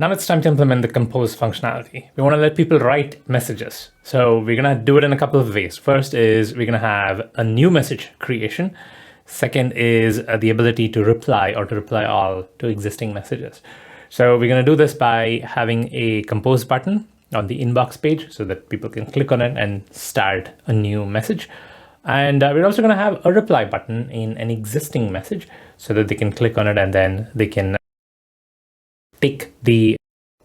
Now it's time to implement the compose functionality. We want to let people write messages. So we're going to do it in a couple of ways. First is we're going to have a new message creation. Second is the ability to reply or to reply all to existing messages. So we're going to do this by having a compose button on the inbox page so that people can click on it and start a new message. And we're also going to have a reply button in an existing message so that they can click on it and then they can pick the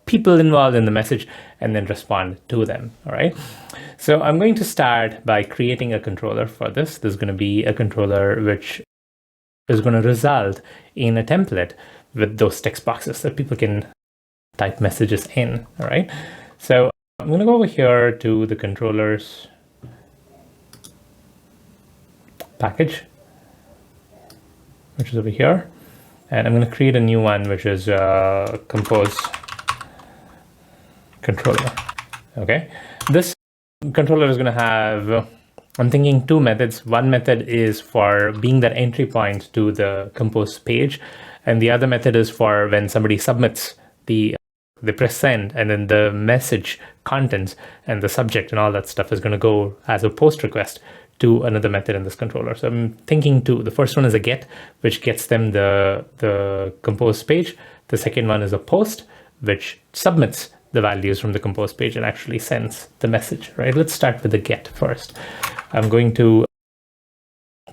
people involved in the message and then respond to them. All right. So I'm going to start by creating a controller for this. There's going to be a controller which is going to result in a template with those text boxes that people can type messages in. All right. So I'm going to go over here to the controllers package, which is over here. And I'm going to create a new one, which is compose controller. Okay, this controller is going to have, I'm thinking, two methods. One method is for being that entry point to the compose page, and the other method is for when somebody submits they press send, and then the message contents and the subject and all that stuff is going to go as a post request to another method in this controller. So I'm thinking two. The first one is a get, which gets them the compose page. The second one is a post, which submits the values from the compose page and actually sends the message, right? Let's start with the get first. I'm going to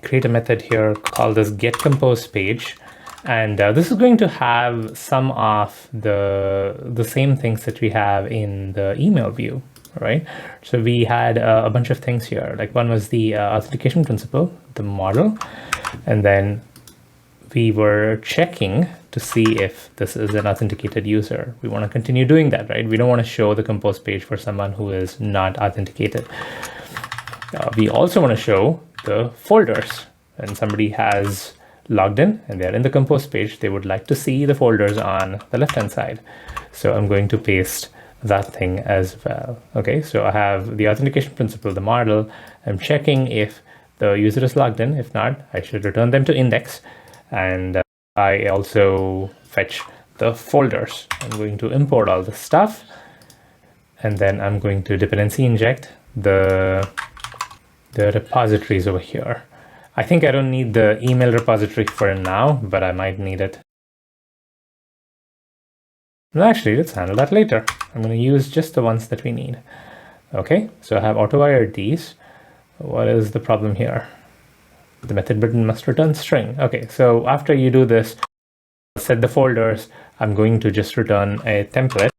create a method here, call this get compose page. And this is going to have some of the same things that we have in the email view. Right, so we had a bunch of things here. Like one was the authentication principle, the model, and then we were checking to see if this is an authenticated user. We want to continue doing that, right? We don't want to show the compose page for someone who is not authenticated. We also want to show the folders. When somebody has logged in and they're in the compose page, they would like to see the folders on the left-hand side. So I'm going to paste that thing as well. Okay, so I have the authentication principle, the model. I'm checking if the user is logged in. If not, I should return them to index. And I also fetch the folders. I'm going to import all the stuff. And then I'm going to dependency inject the repositories over here. I think I don't need the email repository for now, but I might need it. Well, actually, let's handle that later. I'm going to use just the ones that we need. Okay, so I have auto-wired these. What is the problem here? The method button must return string. Okay, so after you do this, set the folders, I'm going to just return a template.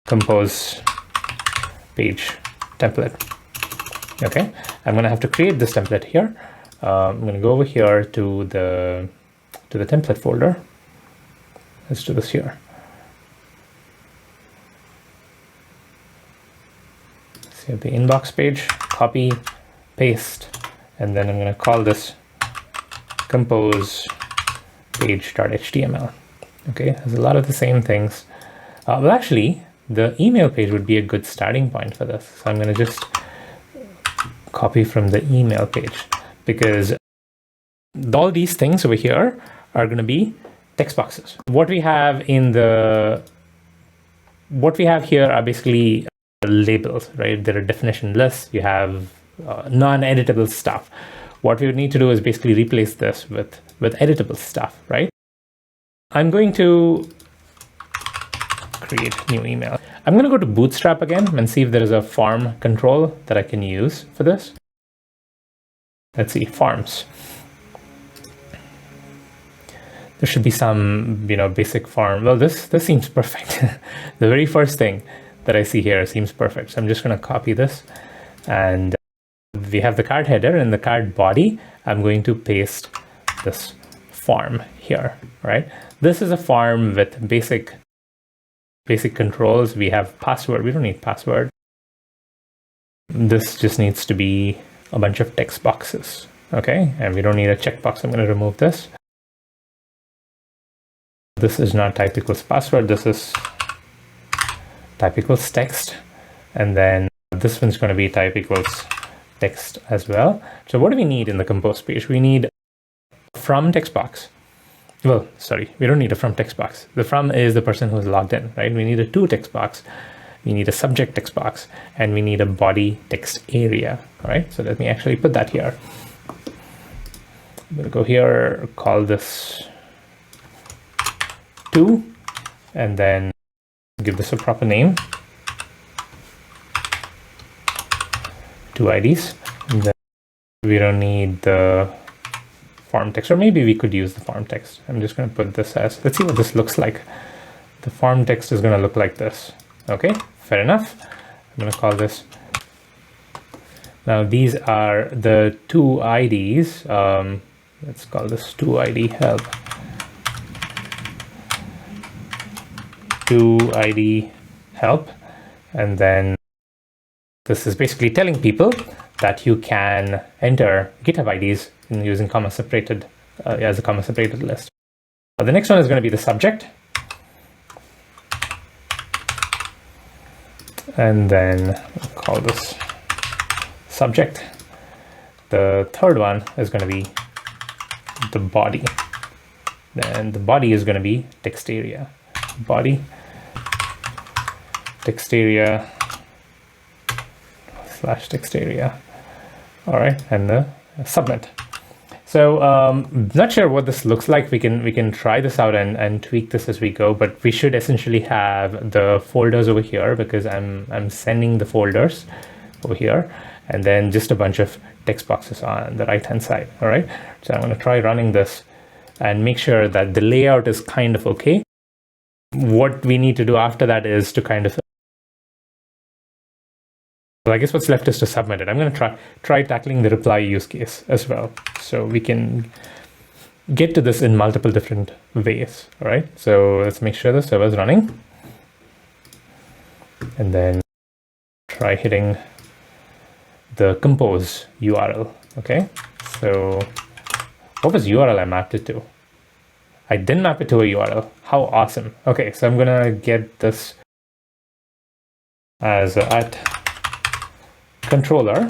Compose page template. Okay, I'm going to have to create this template here. I'm going to go over here to the template folder. Let's do this here. So the inbox page, copy, paste, and then I'm going to call this compose page.html. Okay, it has a lot of the same things. Well, actually, the email page would be a good starting point for this. So I'm going to just copy from the email page, because all these things over here are going to be text boxes. What we have here are basically labels, right? There are definition lists. You have non-editable stuff. What we would need to do is basically replace this with editable stuff, right? I'm going to create new email. I'm going to go to Bootstrap again and see if there is a form control that I can use for this. Let's see, forms. There should be some, basic form. Well, this seems perfect. The very first thing that I see here seems perfect. So I'm just going to copy this, and we have the card header and the card body. I'm going to paste this form here, right? This is a form with basic controls. We have password. We don't need password. This just needs to be a bunch of text boxes, okay? And we don't need a checkbox. I'm going to remove this. This is not type equals password. This is type equals text. And then this one's going to be type equals text as well. So what do we need in the compose page? We need from text box. well, sorry, we don't need a from text box. The from is the person who's logged in, right? We need a to text box. We need a subject text box, and we need a body text area. All right, so let me actually put that here. I'm going to go here, call this to, and then give this a proper name. Two IDs. And then we don't need the form text, or maybe we could use the form text. I'm just going to put this as, let's see what this looks like. The form text is going to look like this. Okay, fair enough. I'm going to call this. Now these are the two IDs. Let's call this to ID help. To ID help. And then this is basically telling people that you can enter GitHub IDs in using comma separated as a comma separated list. The next one is going to be the subject. And then we'll call this subject. The third one is going to be the body. Then the body is going to be text area. Body, text area, / text area. All right, and the submit. So not sure what this looks like. We can try this out and tweak this as we go, but we should essentially have the folders over here because I'm sending the folders over here, and then just a bunch of text boxes on the right hand side. All right, so I'm going to try running this and make sure that the layout is kind of okay. What we need to do after that is to kind of, well, I guess what's left is to submit it. I'm going to try tackling the reply use case as well, so we can get to this in multiple different ways. All right, so let's make sure the server is running, and then try hitting the compose URL. Okay, so what was URL I mapped it to? I didn't map it to a URL. How awesome. Okay, so I'm gonna get this as at controller,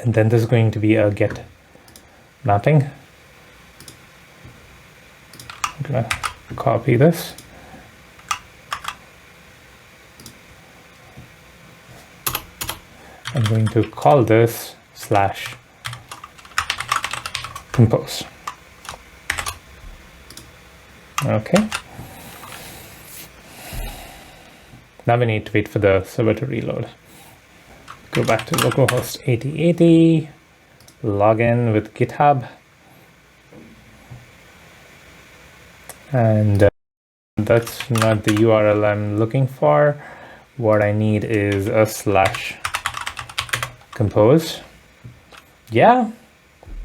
and then there's going to be a get mapping. I'm gonna copy this. I'm going to call this / compose. Okay. Now we need to wait for the server to reload. Go back to localhost 8080, log in with GitHub, and that's not the URL I'm looking for. What I need is a / compose. Yeah,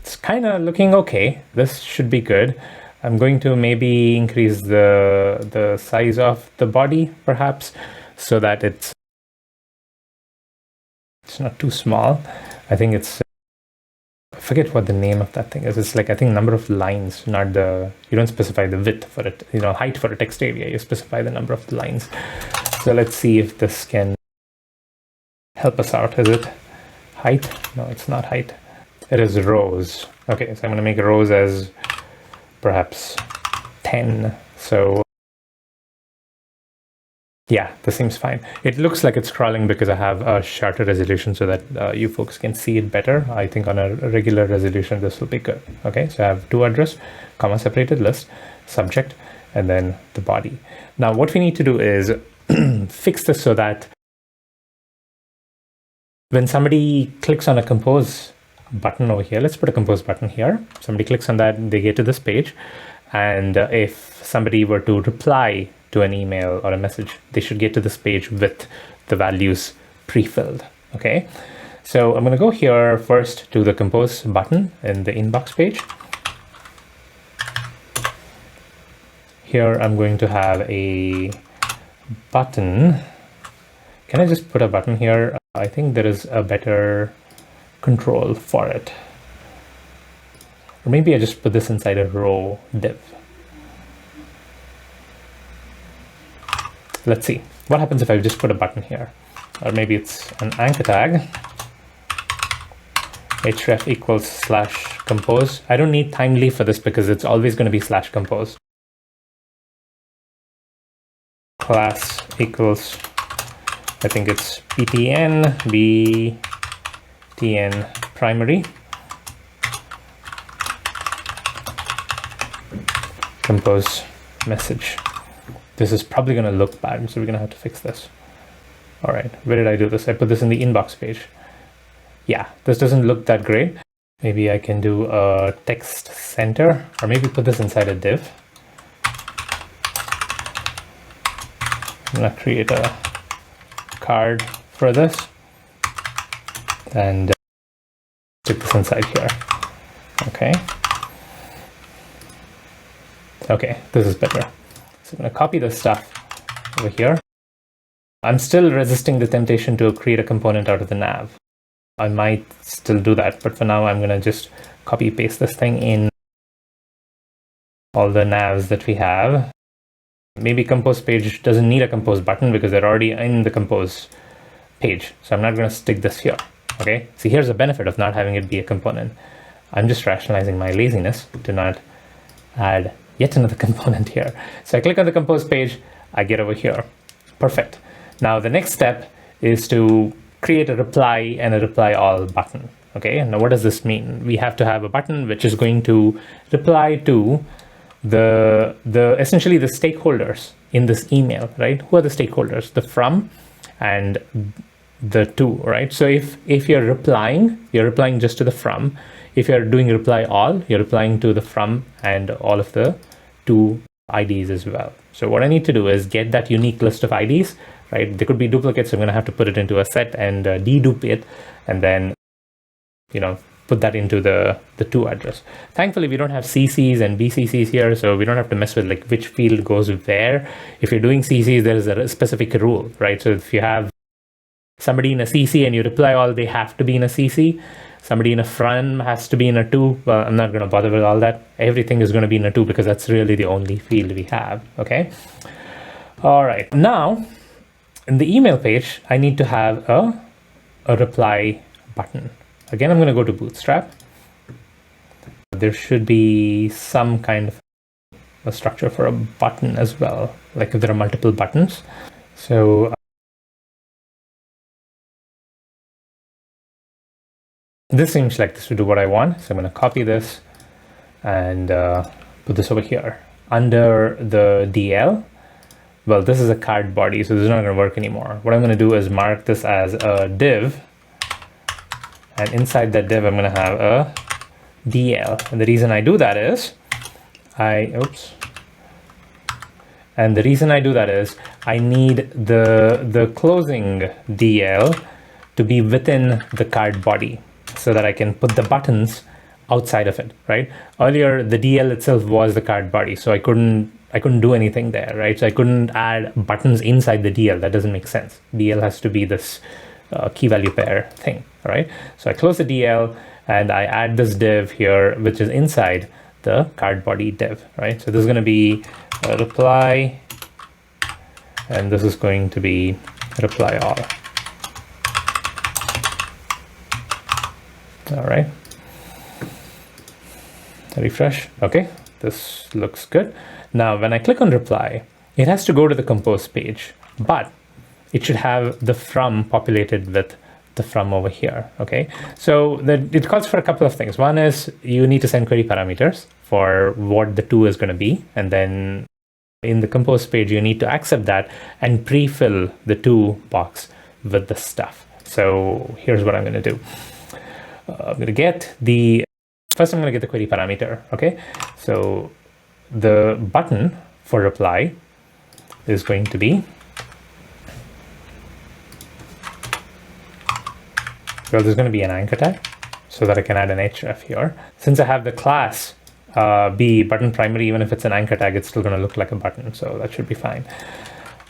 it's kind of looking okay. This should be good. I'm going to maybe increase the size of the body, perhaps, so that it's not too small. I think it's, I forget what the name of that thing is. It's like, I think number of lines, not the, you don't specify the width for it, height for a text area, you specify the number of lines. So let's see if this can help us out. Is it height? No, it's not height. It is rows. Okay, so I'm going to make rows as perhaps 10. So yeah, this seems fine. It looks like it's crawling because I have a shorter resolution so that you folks can see it better. I think on a regular resolution, this will be good. Okay, so I have to address, comma separated list, subject, and then the body. Now what we need to do is fix this so that when somebody clicks on a compose button over here, let's put a compose button here. Somebody clicks on that, they get to this page. And if somebody were to reply to an email or a message, they should get to this page with the values pre-filled. Okay, so I'm going to go here first to the compose button in the inbox page. Here I'm going to have a button. Can I just put a button here? I think there is a better control for it. Or maybe I just put this inside a row div. Let's see what happens if I just put a button here, or maybe it's an anchor tag href equals compose. I don't need Thymeleaf for this because it's always going to be /compose. Class equals, I think it's btn primary compose message. This is probably going to look bad, so we're going to have to fix this. All right, where did I do this? I put this in the inbox page. Yeah, this doesn't look that great. Maybe I can do a text center, or maybe put this inside a div. I'm gonna create a card for this and stick this inside here. Okay. Okay, this is better. So I'm gonna copy this stuff over here. I'm still resisting the temptation to create a component out of the nav. I might still do that, but for now I'm gonna just copy paste this thing in all the navs that we have. Maybe compose page doesn't need a compose button because they're already in the compose page. So I'm not gonna stick this here, okay? See, here's the benefit of not having it be a component. I'm just rationalizing my laziness to not add yet another component here. So I click on the compose page, I get over here. Perfect. Now the next step is to create a reply and a reply all button. Okay, and now what does this mean? We have to have a button which is going to reply to the essentially the stakeholders in this email, right? Who are the stakeholders? The from and the to, right? So if you're replying just to the from. If you're doing reply all, you're replying to the from and all of the to IDs as well. So what I need to do is get that unique list of IDs, right? There could be duplicates, so I'm going to have to put it into a set and dedupe it, and then, you know, put that into the to address. Thankfully, we don't have CCs and BCCs here, so we don't have to mess with like which field goes where. If you're doing CCs, there is a specific rule, right? So if you have somebody in a CC and you reply all, they have to be in a CC. Somebody in a from has to be in a to. Well, I'm not going to bother with all that. Everything is going to be in a to because that's really the only field we have, okay? All right, now in the email page, I need to have a reply button. Again, I'm going to go to Bootstrap. There should be some kind of a structure for a button as well, like if there are multiple buttons. So this seems like this would do what I want. So I'm going to copy this and put this over here. Under the DL, well, this is a card body, so this is not going to work anymore. What I'm going to do is mark this as a div. And inside that div, I'm going to have a DL. And the reason I do that is, I need the closing DL to be within the card body so that I can put the buttons outside of it, right? Earlier, the DL itself was the card body, so I couldn't do anything there, right? So I couldn't add buttons inside the DL. That doesn't make sense. DL has to be this key value pair thing, right? So I close the DL and I add this div here, which is inside the card body div, right? So this is going to be a reply, and this is going to be reply all. All right. Refresh. Okay, this looks good. Now, when I click on reply, it has to go to the compose page, but it should have the from populated with the from over here. Okay, so it calls for a couple of things. One is you need to send query parameters for what the to is going to be, and then in the compose page you need to accept that and pre-fill the to box with the stuff. So here's what I'm going to do. I'm going to get the query parameter. Okay, so the button for reply is going to be, well, there's going to be an anchor tag so that I can add an href here. Since I have the class be button primary, even if it's an anchor tag, it's still going to look like a button, so that should be fine.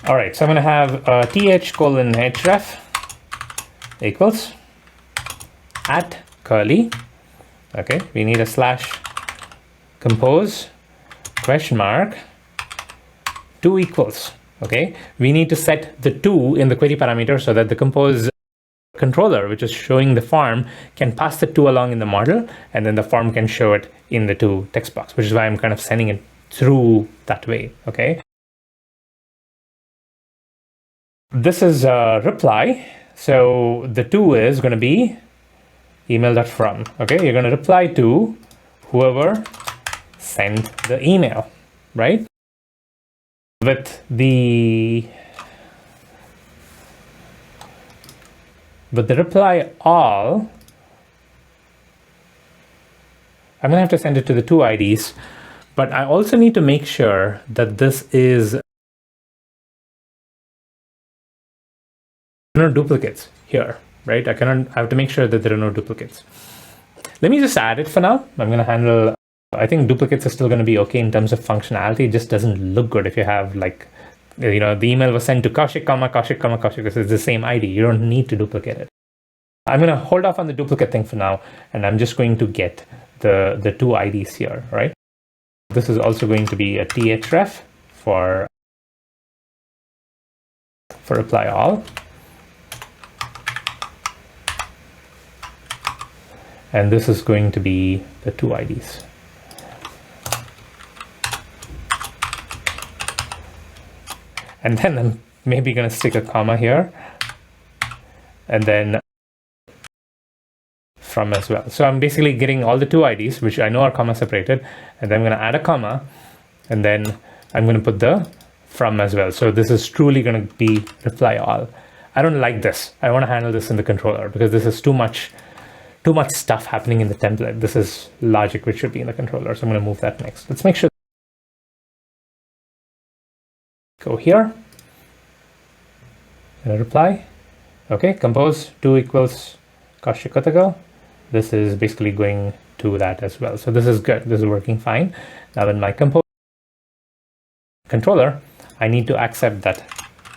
All right, so I'm going to have th:/href equals at curly. Okay, we need a /compose question mark to equals. Okay, we need to set the to in the query parameter so that the compose controller, which is showing the form, can pass the 2 along in the model, and then the form can show it in the 2 text box, which is why I'm kind of sending it through that way, okay? This is a reply. So the 2 is going to be email.from, okay? You're going to reply to whoever sent the email, right? With the reply all, I'm going to have to send it to the 2 IDs, but I also need to make sure that this is no duplicates here, right? I have to make sure that there are no duplicates. Let me just add it for now. I'm going to handle, I think duplicates are still going to be okay in terms of functionality. It just doesn't look good if you have like, you know, the email was sent to Kaushik, Kaushik, Kaushik, because it's the same ID. You don't need to duplicate it. I'm going to hold off on the duplicate thing for now, and I'm just going to get the 2 IDs here, right? This is also going to be a thref for reply all. And this is going to be the 2 IDs. And then I'm maybe going to stick a comma here, and then from as well. So I'm basically getting all the 2 IDs, which I know are comma separated, and then I'm going to add a comma, and then I'm going to put the from as well. So this is truly going to be reply all. I don't like this. I want to handle this in the controller because this is too much stuff happening in the template. This is logic which should be in the controller. So I'm going to move that next. Let's make sure. Go here. And reply. Okay, compose 2 equals Kaushik Kotagal. This is basically going to that as well. So this is good. This is working fine. Now in my compose controller, I need to accept that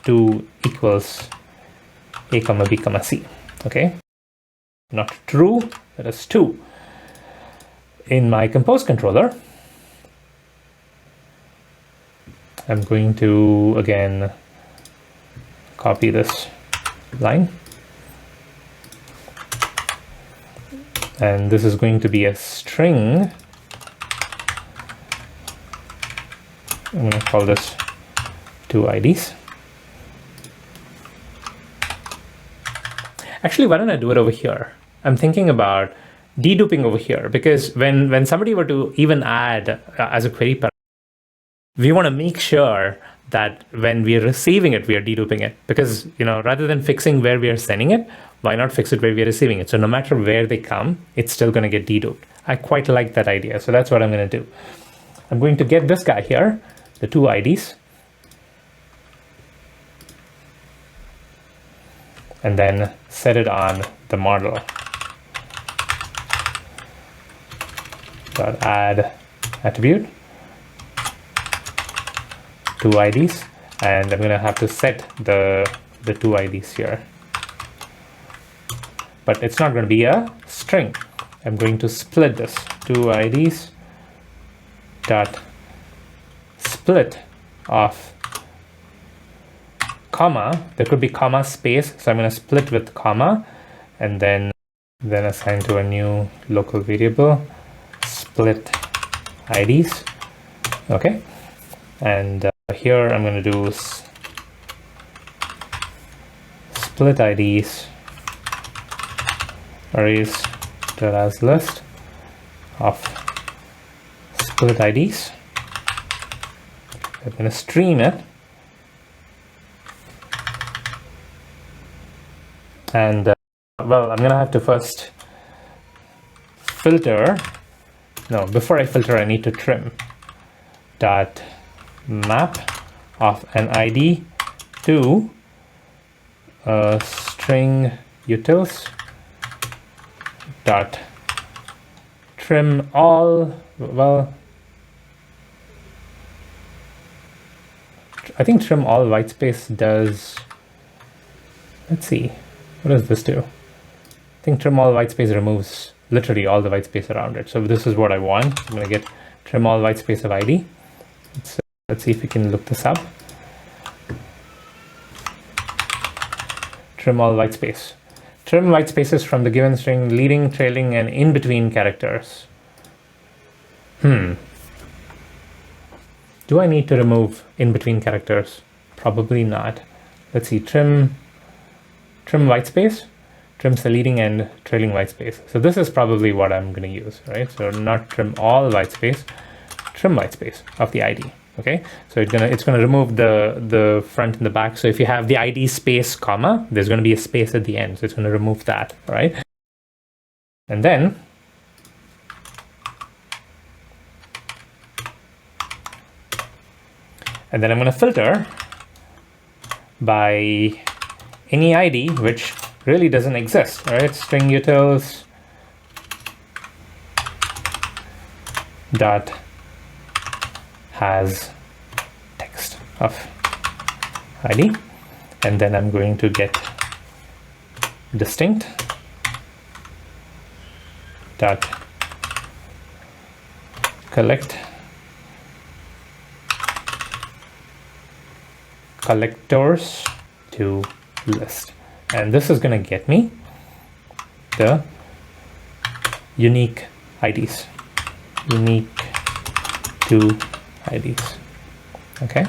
2 equals A, B, C. Okay. Not true, that is 2. In my compose controller, I'm going to again copy this line, and this is going to be a string. I'm going to call this 2 IDs. Actually, why don't I do it over here? I'm thinking about deduping over here, because when somebody were to even add as a query parameter, we want to make sure that when we are receiving it, we are deduping it, because, you know, rather than fixing where we are sending it, why not fix it where we are receiving it? So no matter where they come, it's still going to get deduped. I quite like that idea. So that's what I'm going to do. I'm going to get this guy here, the 2 IDs, and then set it on the model. Add attribute 2 IDs, and I'm going to have to set the 2 IDs here. But it's not going to be a string. I'm going to split this 2 IDs dot split of comma. There could be comma space, so I'm going to split with comma, and then assign to a new local variable split IDs. Okay, and here I'm going to do split IDs arrays as list of split IDs. I'm going to stream it, and well, I'm going to have to first filter. No, before I filter, I need to trim dot map of an ID to string utils dot trim all. Well, I think trim all white space does. Let's see, what does this do? I think trim all white space removes literally all the white space around it. So this is what I want. I'm going to get trim all white space of ID. Let's see if we can look this up. Trim all white space. Trim white spaces from the given string, leading, trailing, and in between characters. Do I need to remove in between characters? Probably not. Let's see, trim white space, trims the leading and trailing white space. So this is probably what I'm going to use, right? So not trim all white space, trim white space of the ID. Okay, so it's gonna remove the front and the back. So if you have the ID space comma, there's going to be a space at the end, so it's going to remove that. All right, and then I'm going to filter by any ID which really doesn't exist. All right, string utils dot has text of ID, and then I'm going to get distinct dot collect collectors to list, and this is going to get me the unique IDs, unique to IDs. Okay,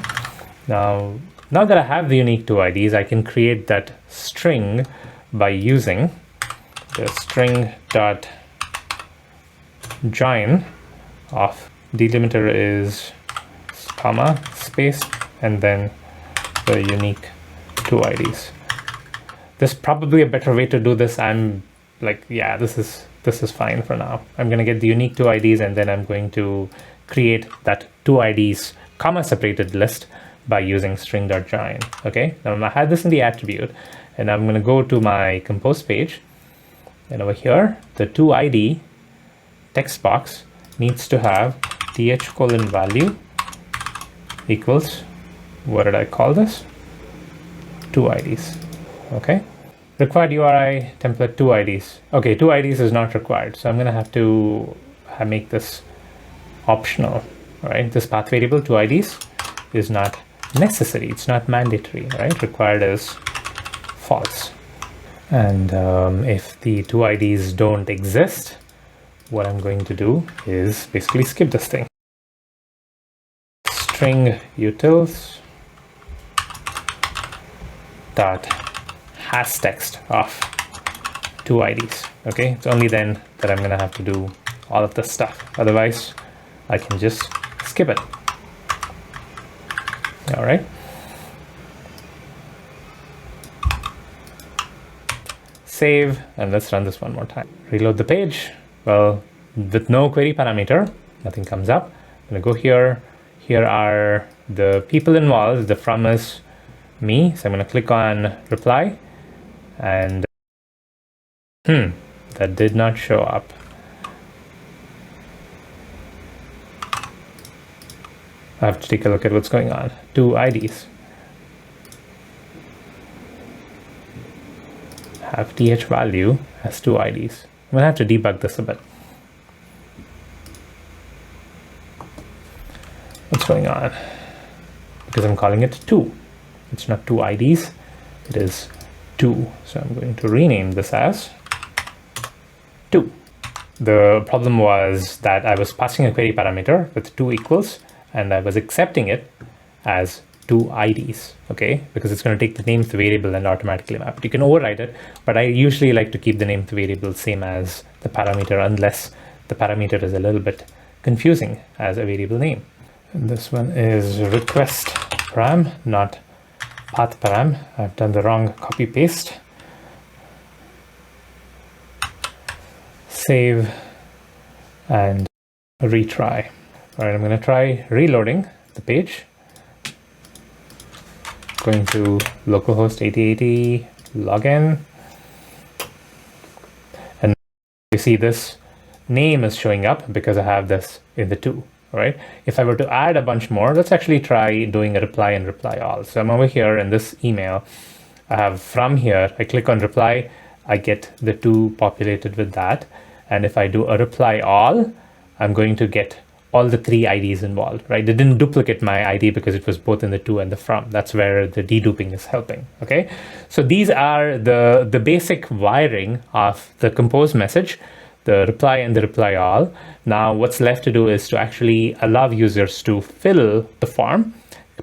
now that I have the unique to IDs, I can create that string by using the string dot join of delimiter is comma space and then the unique to IDs. There's probably a better way to do this. I'm like, yeah, this is fine for now. I'm going to get the unique to IDs, and then I'm going to create that two IDs comma separated list by using string.join. Okay, now I had this in the attribute, and I'm going to go to my compose page, and over here the to ID text box needs to have th:value equals, what did I call this? Two IDs. Okay, required URI template two IDs. Okay, two IDs is not required, so I'm going to have to make this optional. All right, this path variable two IDs is not necessary, it's not mandatory. Right, required is false. And if the two IDs don't exist, what I'm going to do is basically skip this thing. String utils dot has text of two IDs. Okay, it's only then that I'm going to have to do all of this stuff. Otherwise, I can just skip it. All right. Save, and let's run this one more time. Reload the page. Well, with no query parameter, nothing comes up. I'm going to go here. Here are the people involved. The from is me. So I'm going to click on reply, and that did not show up. I have to take a look at what's going on. Two IDs have th value as two IDs. I'm gonna have to debug this a bit. What's going on? Because I'm calling it two. It's not two IDs, it is two. So I'm going to rename this as two. The problem was that I was passing a query parameter with two equals, and I was accepting it as two IDs, okay? Because it's going to take the named variable and automatically map it. You can override it, but I usually like to keep the named variable same as the parameter unless the parameter is a little bit confusing as a variable name. And this one is request param, not path param. I've done the wrong copy paste. Save and retry. All right, I'm going to try reloading the page. Going to localhost 8080 login, and you see this name is showing up because I have this in the two. All right, if I were to add a bunch more, let's actually try doing a reply and reply all. So I'm over here in this email. I have from here, I click on reply, I get the two populated with that. And if I do a reply all, I'm going to get all the three IDs involved, right? They didn't duplicate my ID because it was both in the to and the from. That's where the deduping is helping, okay? So these are the basic wiring of the compose message, the reply and the reply all. Now what's left to do is to actually allow users to fill the form,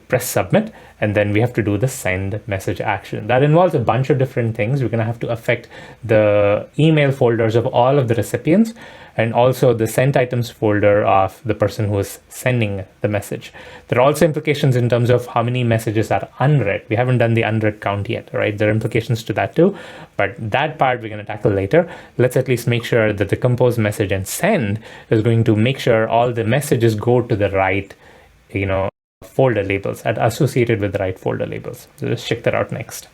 press submit, and then we have to do the send message action. That involves a bunch of different things. We're going to have to affect the email folders of all of the recipients and also the sent items folder of the person who is sending the message. There are also implications in terms of how many messages are unread. We haven't done the unread count yet, right? There are implications to that too, but that part we're going to tackle later. Let's at least make sure that the compose message and send is going to make sure all the messages go to the right, folder labels and associated with the right folder labels. So let's check that out next.